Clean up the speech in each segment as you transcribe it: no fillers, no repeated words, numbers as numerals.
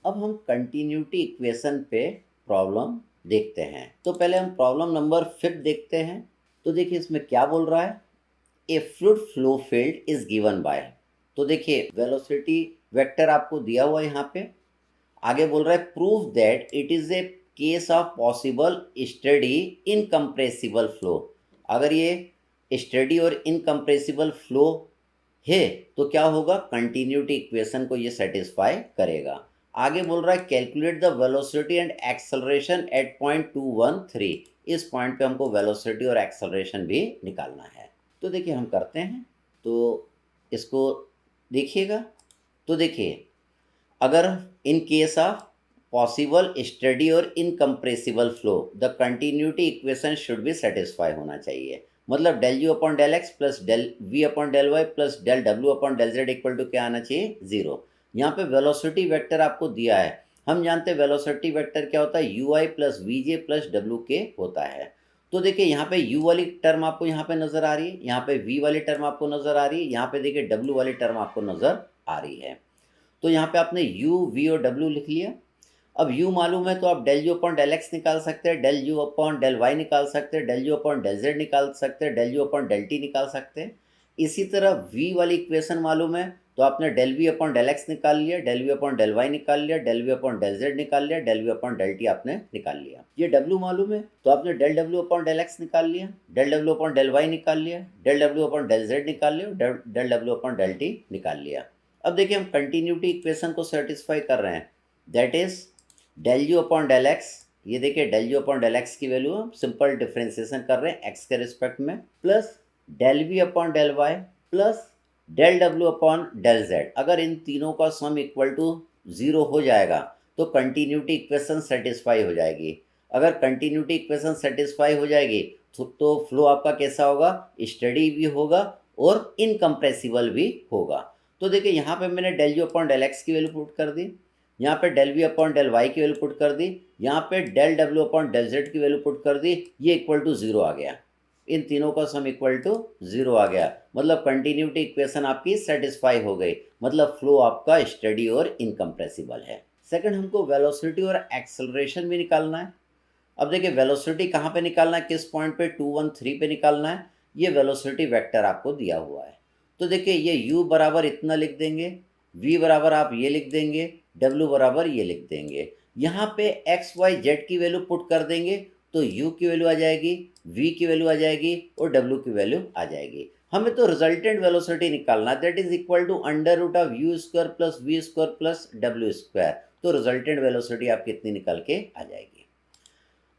अब हम continuity equation पे प्रॉब्लम देखते हैं। तो पहले हम प्रॉब्लम नंबर 5 देखते हैं। तो देखिए इसमें क्या बोल रहा है, ए fluid flow field is given bye. तो देखिए वेलोसिटी वेक्टर आपको दिया हुआ है यहाँ पे। आगे बोल रहा है prove that it is a case of possible study incompressible flow. अगर ये स्टडी और इनकम्प्रेसिबल फ्लो है तो क्या होगा, कंटिन्यूटी इक्वेशन को ये सेटिस्फाई करेगा। आगे बोल रहा है calculate the velocity and acceleration at point 213। इस पॉइंट पे हमको वेलोसिटी और एक्सेलरेशन भी निकालना है। तो देखिए हम करते हैं, तो इसको देखिएगा। तो देखिए अगर in case of possible study और incompressible flow the continuity equation should be satisfy होना चाहिए। मतलब del you upon del x plus del we upon del Y plus del W upon del Z equal to क्या आना चाहिए, zero. यहाँ पे velocity vector आपको दिया है। हम जानते हैं वेलोसिटी वेक्टर क्या होता है, u i plus v j plus डब्ल्यू के होता है। तो देखिए यहाँ पे u वाली टर्म आपको यहाँ पे नजर आ रही है, यहाँ पे v वाली टर्म आपको नजर आ रही है, यहाँ पे देखिए w वाली टर्म आपको नजर आ रही है। तो यहाँ पे आपने u v और w लिख लिया। अब u मालूम है तो आप del you upon del x निकाल सकते हैं, del you upon del y निकाल सकते हैं, del you upon del z निकाल सकते हैं, del you upon del t निकाल सकते हैं। इसी तरह v वाली इक्वेशन मालूम है तो आपने del we upon del x निकाल लिया, del we upon del y निकाल लिया, del we upon del z निकाल लिया, del we upon del t आपने निकाल लिया। ये w मालूम है तो आपने del W upon del x निकाल लिया, del W upon del y निकाल लिया, del W upon del z निकाल लिया, del W upon del t निकाल लिया। अब देखिए हम कंटिन्यूटी इक्वेशन को सेटिस्फाई कर रहे हैं, that is del you upon del x. ये देखिए del you upon del x की वैल्यू हम सिंपल डिफ्रेंसिएशन कर रहे हैं एक्स के रिस्पेक्ट में, plus del we upon del Y plus del W upon del z. अगर इन तीनों का सम इक्वल टू जीरो हो जाएगा तो कंटिन्यूटी इक्वेशन सेटिस्फाई हो जाएगी। अगर कंटिन्यूटी इक्वेशन सेटिस्फाई हो जाएगी तो फ्लो आपका कैसा होगा, स्टडी भी होगा और इनकम्प्रेसिबल भी होगा। तो देखिए यहाँ पे मैंने del you upon del x की वैल्यू पुट कर दी, यहाँ पे del we upon del Y की वैल्यू पुट कर दी, यहाँ पे del W upon del z की वैल्यू पुट कर दी, ये इक्वल टू जीरो आ गया। इन तीनों का सम इक्वल टू जीरो आ गया, मतलब कंटिन्यूटी इक्वेशन आपकी सेटिस्फाई हो गई, मतलब फ्लो आपका स्टडी और इनकम्प्रेसिबल है। सेकंड हमको वेलोसिटी और एक्सेलरेशन भी निकालना है। अब देखिए वेलोसिटी कहाँ पे निकालना है, किस पॉइंट पे 213 पे निकालना है। ये वेलोसिटी वेक्टर आपको दिया हुआ है। तो देखिए ये u बराबर इतना लिख देंगे, v बराबर आप ये लिख देंगे, w बराबर ये लिख देंगे। यहाँ पे x y z की वैल्यू पुट कर देंगे तो u की वैल्यू आ जाएगी, v की वैल्यू आ जाएगी और w की वैल्यू आ जाएगी। हमें तो रिजल्टेंट वेलोसिटी निकालना, that is equal to under root of u square plus v square plus डब्ल्यू स्क्वायर। तो रिजल्टेंट वेलोसिटी आपकी इतनी निकल के आ जाएगी।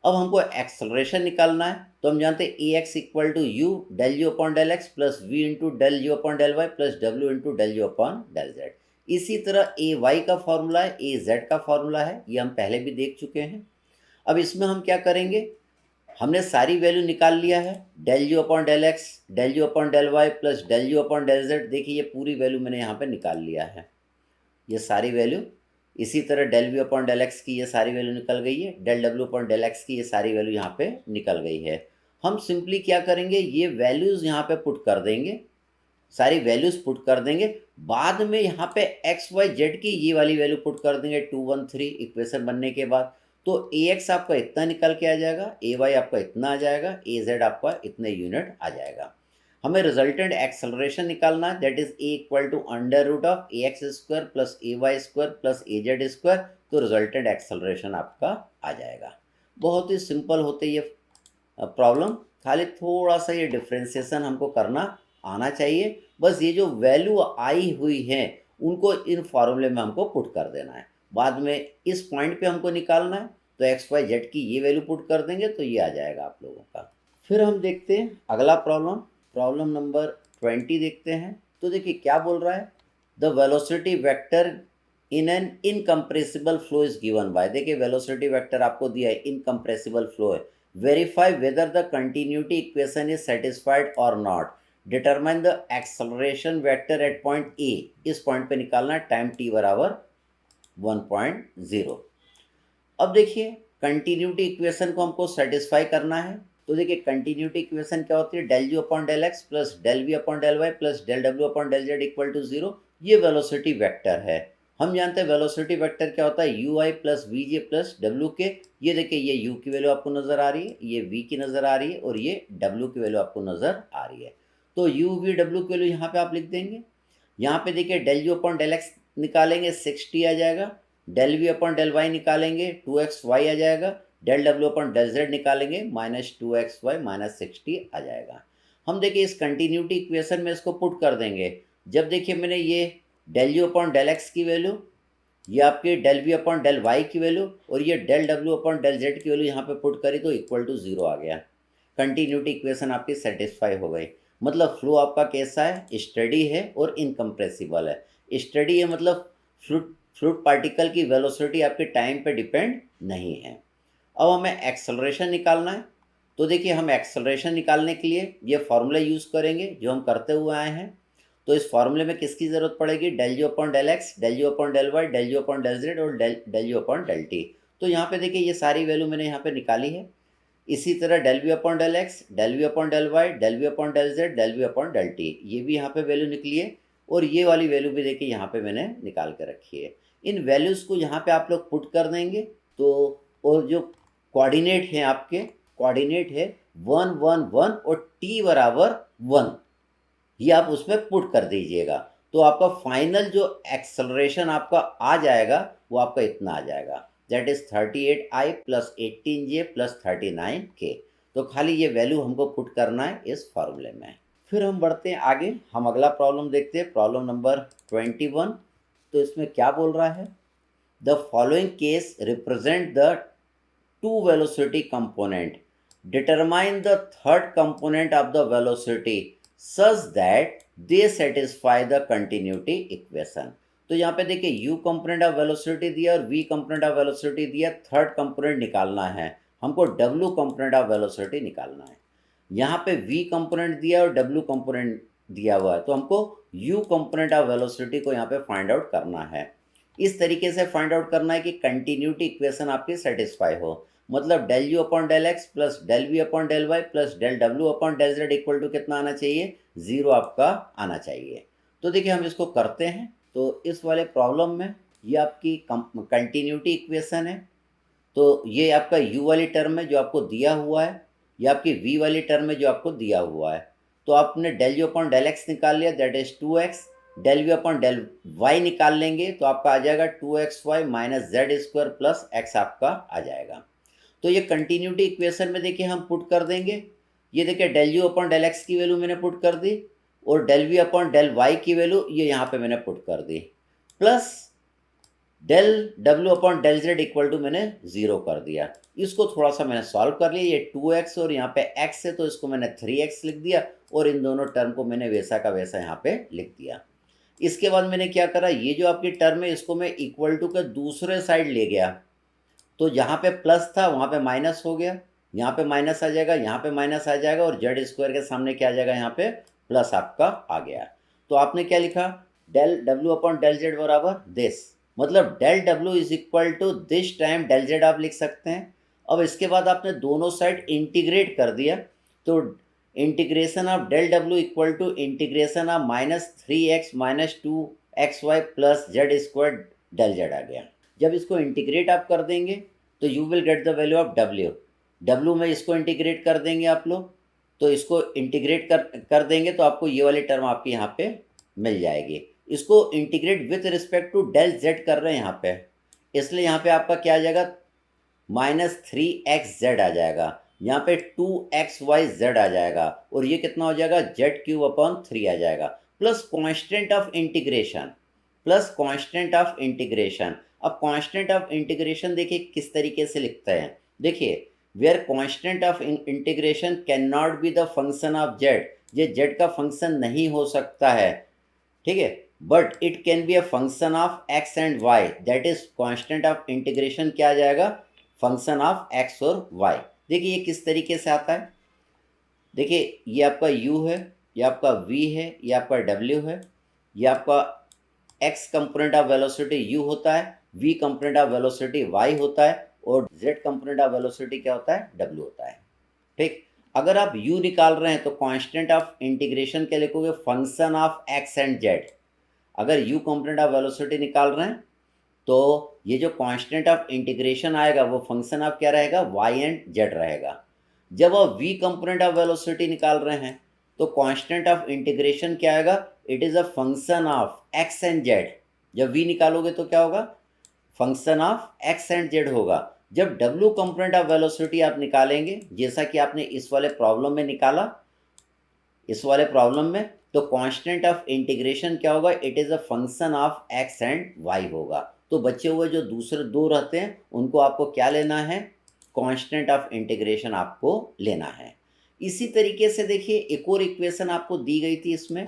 अब हमको एक्सेलरेशन निकालना है, तो हम जानते हैं A X equal to U del you upon del x plus V into del you upon del Y plus W into del you upon del Z. इसी तरह ए वाई का फॉर्मूला है, ए जेड का फॉर्मूला है, ये हम पहले भी देख चुके हैं। अब इसमें हम क्या करेंगे, हमने सारी वैल्यू निकाल लिया है, del you upon del x, del you upon del Y plus del you upon del z. देखिए ये पूरी वैल्यू मैंने यहाँ पे निकाल लिया है, ये सारी वैल्यू। इसी तरह del we upon del x की ये सारी वैल्यू निकल गई है, del W upon del x की ये सारी वैल्यू यहाँ पे निकल गई है। हम सिंपली क्या करेंगे, ये वैल्यूज़ यहाँ पे पुट कर देंगे, सारी वैल्यूज़ पुट कर देंगे। बाद में यहाँ पे एक्स वाई जेड की ये वाली वैल्यू पुट कर देंगे 213 इक्वेशन बनने के बाद। तो ए एक्स आपका इतना निकल के आ जाएगा, ए वाई आपका इतना आ जाएगा, ए जेड आपका इतने यूनिट आ जाएगा। हमें रिजल्टेंट एक्सेलरेशन निकालना है, that is a equal to under root of a x square plus a y square plus a z square. तो रिजल्टेंट एक्सेलरेशन आपका आ जाएगा। बहुत ही सिंपल होते ये प्रॉब्लम, खाली थोड़ा सा ये डिफ्रेंसिएशन हमको करना आना चाहिए। बस ये जो वैल्यू आई हुई है उनको इन फॉर्मूले में हमको पुट कर देना है। बाद में इस पॉइंट पे हमको निकालना है तो एक्स वाई जेड की ये वैल्यू पुट कर देंगे तो ये आ जाएगा आप लोगों का। फिर हम देखते हैं अगला प्रॉब्लम, प्रॉब्लम नंबर 20 देखते हैं। तो देखिए क्या बोल रहा है, the velocity vector in an incompressible flow is given by. देखिए वेलोसिटी वेक्टर आपको दिया है, इनकम्प्रेसिबल फ्लो है। Verify whether the continuity equation is satisfied और not. Determine the acceleration vector at point A. इस पॉइंट पे निकालना है, टाइम टी बराबर 1.0। अब देखिए कंटिन्यूटी इक्वेशन को हमको सेटिस्फाई करना है। तो देखिए कंटिन्यूटी इक्वेशन क्या होती है, del you upon del x plus del we upon del Y plus del W upon del Z equal to zero. ये वेलोसिटी वेक्टर है। हम जानते हैं वेलोसिटी वेक्टर क्या होता है, u i plus v j plus डब्ल्यू के। ये देखिए, ये यू की वैल्यू आपको नज़र आ रही है, ये वी की नज़र आ रही है और ये डब्ल्यू की वैल्यू आपको नज़र आ रही है। तो यू वी डब्ल्यू की वैल्यू यहाँ पे आप लिख देंगे। यहाँ पे देखिए del you upon del x निकालेंगे 60 आ जाएगा, del we upon del y निकालेंगे 2xy आ जाएगा, del W upon del z निकालेंगे -2xy -60 आ जाएगा। हम देखिए इस कंटिन्यूटी इक्वेशन में इसको पुट कर देंगे। जब देखिए मैंने ये del you upon del x की वैल्यू, ये आपकी del we upon del Y की वैल्यू और ये del W upon del z की वैल्यू यहाँ पे पुट करी तो इक्वल टू 0 आ गया। कंटिन्यूटी इक्वेशन आपकी सेटिस्फाई हो गई। मतलब फ्लो आपका कैसा है, स्टडी है और इनकम्प्रेसिबल है। स्टडी है मतलब फ्लूइड फ्लूइड पार्टिकल की वेलोसिटी आपके टाइम पे डिपेंड नहीं है। अब हमें एक्सेलरेशन निकालना है। तो देखिए हम एक्सेलरेशन निकालने के लिए ये फार्मूला यूज़ करेंगे जो हम करते हुए आए हैं। तो इस फार्मूले में किसकी ज़रूरत पड़ेगी, del you upon del x, del you upon del Y, del you upon del Z और del you upon del T. तो यहाँ पे देखिए ये सारी वैल्यू मैंने यहाँ पे निकाली है। इसी तरह del we upon del x, del we upon del Y, del we upon del z, del we upon del t, ये भी यहाँ पे वैल्यू निकली है और ये वाली वैल्यू भी देखिए यहाँ पे मैंने निकाल के रखी है। इन वैल्यूज़ को यहाँ पे आप लोग पुट कर देंगे। तो और जो कोऑर्डिनेट हैं आपके, कोऑर्डिनेट है 1 1 1 और टी बराबर 1, ये आप उसमें पुट कर दीजिएगा। तो आपका फाइनल जो एक्सेलरेशन आपका आ जाएगा वो आपका इतना आ जाएगा, that is 38I plus 18J plus 39K। तो खाली ये वैल्यू हमको पुट करना है इस फार्मूले में। फिर हम बढ़ते हैं आगे, हम अगला प्रॉब्लम देखते हैं, प्रॉब्लम नंबर 21। तो इसमें क्या बोल रहा है, the following case represent the two velocity component, determine the third component of the velocity such that they satisfy the continuity equation। तो यहाँ पे देखिए u कंपोनेंट ऑफ वेलोसिटी दिया और v कंपोनेंट ऑफ वेलोसिटी दिया, थर्ड कंपोनेंट निकालना है हमको, w कंपोनेंट ऑफ वेलोसिटी निकालना है। यहाँ पे v कंपोनेंट दिया और w कंपोनेंट दिया हुआ है, तो हमको u कंपोनेंट ऑफ वेलोसिटी को यहाँ पे फाइंड आउट करना है। इस तरीके से फाइंड आउट करना है कि कंटिन्यूटी इक्वेशन आपकी सेटिस्फाई हो। मतलब del you upon del x plus del we upon del Y plus del W upon del Z equal to कितना आना चाहिए, 0 आपका आना चाहिए। तो देखिए हम इसको करते हैं। तो इस वाले प्रॉब्लम में ये आपकी कंटिन्यूटी इक्वेशन है। तो ये आपका u वाली टर्म है जो आपको दिया हुआ है, ये आपकी v वाली टर्म है जो आपको दिया हुआ है। तो आपने del you upon del x निकाल लिया, that is 2x। Del we upon del y निकाल लेंगे तो आपका आ जाएगा 2xy minus z square plus x आपका आ जाएगा। तो ये कंटिन्यूटी इक्वेशन में देखिए हम पुट कर देंगे। ये देखिए del you upon del x की वैल्यू मैंने पुट कर दी और del we upon del Y की वैल्यू ये यहाँ पे मैंने पुट कर दी, plus del W upon del Z equal to मैंने 0 कर दिया। इसको थोड़ा सा मैंने सॉल्व कर लिया, ये 2x और यहाँ पे x है तो इसको मैंने 3x लिख दिया और इन दोनों टर्म को मैंने वैसा का वैसा यहाँ पे लिख दिया। इसके बाद मैंने क्या करा, ये जो आपकी टर्म है इसको मैं इक्वल टू के दूसरे साइड ले गया। तो जहाँ पे प्लस था वहाँ पे माइनस हो गया, यहाँ पे माइनस आ जाएगा, यहाँ पे माइनस आ जाएगा और जेड स्क्वायर के सामने क्या आ जाएगा, यहाँ पे प्लस आपका आ गया। तो आपने क्या लिखा, del W upon del z बराबर दिस, मतलब डेल डब्ल्यू is equal to this time del z आप लिख सकते हैं। अब इसके बाद आपने दोनों साइड इंटीग्रेट कर दिया तो integration of del W equal to integration of -3x minus 2xy plus Z square del Z आ गया। जब इसको इंटीग्रेट आप कर देंगे तो you will get the value of W में इसको इंटीग्रेट कर देंगे आप लोग, तो इसको इंटीग्रेट कर देंगे तो आपको ये वाली टर्म आपकी यहाँ पे मिल जाएगी। इसको integrate with respect to del z कर रहे हैं यहाँ पे, इसलिए यहाँ पे आपका क्या आ जाएगा, -3xz आ जाएगा, यहाँ पे 2xyz आ जाएगा और ये कितना हो जाएगा, z³ आ जाएगा, plus constant of integration, plus constant of integration. अब कांस्टेंट ऑफ इंटीग्रेशन देखिए किस तरीके से लिखते हैं, देखिए where constant of integration can not be the function of z, ये जेड का फंक्शन नहीं हो सकता है, ठीक है, but it can be a function of x and y, that is constant of integration क्या आ जाएगा, फंक्शन ऑफ एक्स और वाई। देखिए ये किस तरीके से आता है, देखिए ये आपका u है, ये आपका v है, ये आपका w है, ये आपका x component of velocity u होता है, v component of velocity y होता है और z कंपोनेंट ऑफ वेलोसिटी क्या होता है, w होता है। ठीक, अगर आप u निकाल रहे हैं तो कांस्टेंट ऑफ इंटीग्रेशन क्या लिखोगे, function of x and z। अगर u कंपोनेंट ऑफ वेलोसिटी निकाल रहे हैं तो ये जो कांस्टेंट ऑफ इंटीग्रेशन आएगा वो फंक्शन ऑफ क्या रहेगा, वाई एंड जेड रहेगा। जब आप v कंपोनेंट ऑफ वेलोसिटी निकाल रहे हैं तो कांस्टेंट ऑफ इंटीग्रेशन क्या आएगा, it is a function of x and z। जब v निकालोगे तो क्या होगा, function of x and z होगा। जब w कंपोनेंट ऑफ वेलोसिटी आप निकालेंगे, जैसा कि आपने इस वाले प्रॉब्लम में निकाला, इस वाले प्रॉब्लम में, तो कांस्टेंट ऑफ इंटीग्रेशन क्या होगा, it is a function of x and y होगा। तो बचे हुए जो दूसरे दो रहते हैं उनको आपको क्या लेना है, कांस्टेंट ऑफ इंटीग्रेशन आपको लेना है। इसी तरीके से देखिए एक और इक्वेशन आपको दी गई थी, इसमें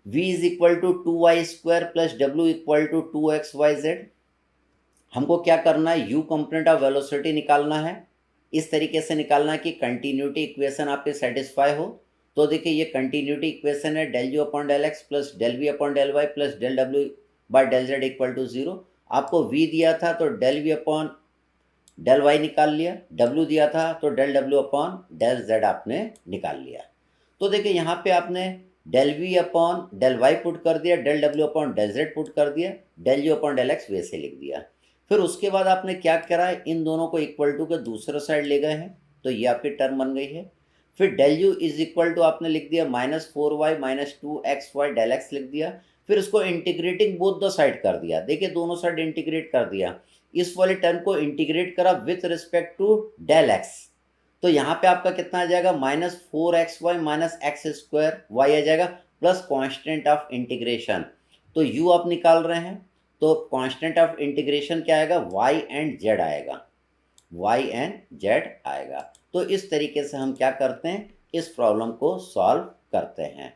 v is equal to 2y² plus w equal to 2xyz। हमको क्या करना है, u कंपोनेंट ऑफ वेलोसिटी निकालना है। इस तरीके से निकालना है कि कंटिन्यूटी इक्वेशन आपके सेटिस्फाई हो। तो देखिए ये कंटिन्यूटी इक्वेशन है, del u upon del x plus del v upon del y plus del w by del z equal to 0। आपको v दिया था तो del v upon del y निकाल लिया, w दिया था तो del w upon del z आपने निकाल लिया। तो देखिए यहाँ पे आपने del v upon del y put कर दिया, del w upon del z put कर दिया, del u upon del x वैसे लिख दिया। फिर उसके बाद आपने क्या करा है, इन दोनों को इक्वल टू के दूसरे साइड ले गए हैं, तो ये आपकी टर्म बन गई है। फिर del u is equal to आपने लिख दिया -4y minus 2xy del x लिख दिया। फिर इसको इंटीग्रेटिंग बोथ द साइड कर दिया, देखिए दोनों साइड इंटीग्रेट कर दिया। इस वाले टर्म को इंटीग्रेट करा with respect to del x, तो यहाँ पे आपका कितना आ जाएगा, -4xy माइनस x² y आ जाएगा प्लस कांस्टेंट ऑफ इंटीग्रेशन। तो u आप निकाल रहे हैं तो कांस्टेंट ऑफ इंटीग्रेशन क्या आएगा, y एंड z आएगा, y एंड z आएगा। तो इस तरीके से हम क्या करते हैं, इस प्रॉब्लम को सॉल्व करते हैं।